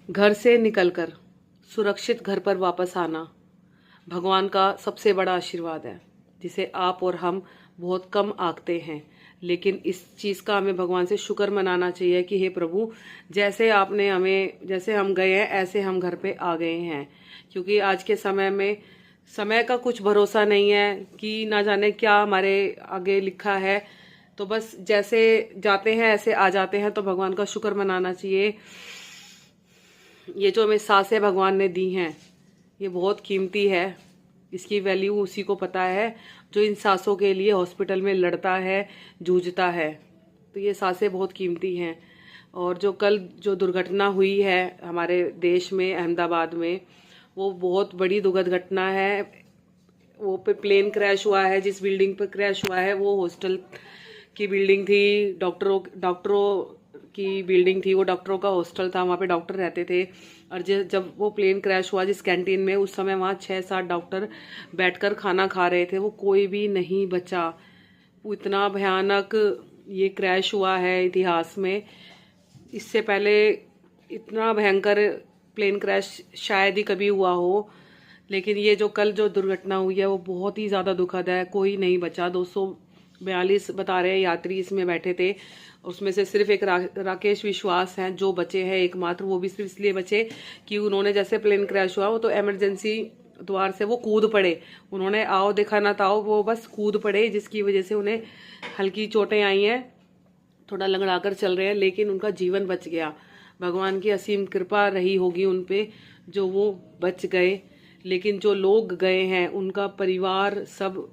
घर से निकलकर सुरक्षित घर पर वापस आना भगवान का सबसे बड़ा आशीर्वाद है, जिसे आप और हम बहुत कम आंकते हैं। लेकिन इस चीज़ का हमें भगवान से शुक्र मनाना चाहिए कि हे प्रभु, जैसे आपने हमें, जैसे हम गए हैं ऐसे हम घर पे आ गए हैं। क्योंकि आज के समय में समय का कुछ भरोसा नहीं है कि ना जाने क्या हमारे आगे लिखा है। तो बस जैसे जाते हैं ऐसे आ जाते हैं। तो भगवान का शुक्र मनाना चाहिए। ये जो हमें सांसें भगवान ने दी हैं, ये बहुत कीमती है। इसकी वैल्यू उसी को पता है जो इन सांसों के लिए हॉस्पिटल में लड़ता है, जूझता है। तो ये सांसें बहुत कीमती हैं। और जो कल जो दुर्घटना हुई है हमारे देश में, अहमदाबाद में, वो बहुत बड़ी दुखद घटना है। वो पे प्लेन क्रैश हुआ है, जिस बिल्डिंग पर क्रैश हुआ है वो हॉस्टल की बिल्डिंग थी, डॉक्टरों की बिल्डिंग थी, वो डॉक्टरों का हॉस्टल था, वहाँ पे डॉक्टर रहते थे। और जब वो प्लेन क्रैश हुआ जिस कैंटीन में, उस समय वहाँ 6-7 डॉक्टर बैठकर खाना खा रहे थे, वो कोई भी नहीं बचा। इतना भयानक ये क्रैश हुआ है इतिहास में। इससे पहले इतना भयंकर प्लेन क्रैश शायद ही कभी हुआ हो। लेकिन ये जो कल जो दुर्घटना हुई है वो बहुत ही ज़्यादा दुखद है। कोई नहीं बचा। 242 बता रहे हैं यात्री इसमें बैठे थे। उसमें से सिर्फ एक राकेश विश्वास हैं जो बचे हैं एकमात्र। वो भी सिर्फ इसलिए बचे कि उन्होंने, जैसे प्लेन क्रैश हुआ वो तो इमरजेंसी द्वार से वो कूद पड़े। उन्होंने आओ देखा ना ताओ, वो बस कूद पड़े, जिसकी वजह से उन्हें हल्की चोटें आई हैं, थोड़ा लंगड़ा कर चल रहे हैं, लेकिन उनका जीवन बच गया। भगवान की असीम कृपा रही होगी उन पे जो वो बच गए। लेकिन जो लोग गए हैं उनका परिवार सब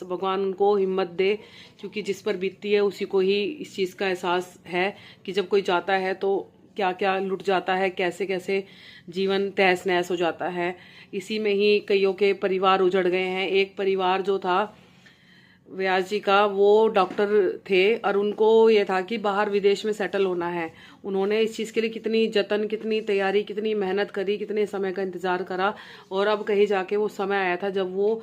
भगवान उनको हिम्मत दे, क्योंकि जिस पर बीतती है उसी को ही इस चीज़ का एहसास है कि जब कोई जाता है तो क्या क्या लुट जाता है, कैसे कैसे जीवन तहस नहस हो जाता है। इसी में ही कईयों के परिवार उजड़ गए हैं। एक परिवार जो था व्यास जी का, वो डॉक्टर थे और उनको ये था कि बाहर विदेश में सेटल होना है। उन्होंने इस चीज़ के लिए कितनी जतन, कितनी तैयारी, कितनी मेहनत करी, कितने समय का इंतज़ार करा। और अब कहीं जाके वो समय आया था जब वो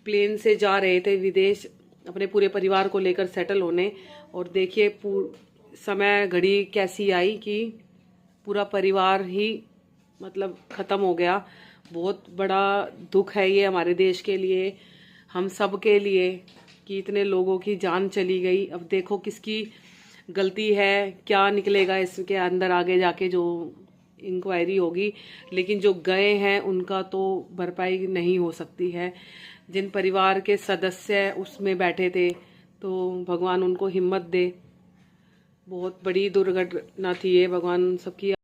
प्लेन से जा रहे थे विदेश अपने पूरे परिवार को लेकर सेटल होने। और देखिए समय घड़ी कैसी आई कि पूरा परिवार ही मतलब ख़त्म हो गया। बहुत बड़ा दुख है ये हमारे देश के लिए, हम सब के लिए, कि इतने लोगों की जान चली गई। अब देखो किसकी गलती है, क्या निकलेगा इसके अंदर आगे जाके जो इंक्वायरी होगी। लेकिन जो गए हैं उनका तो भरपाई नहीं हो सकती है। जिन परिवार के सदस्य उसमें बैठे थे, तो भगवान उनको हिम्मत दे। बहुत बड़ी दुर्घटना थी ये। भगवान सबकी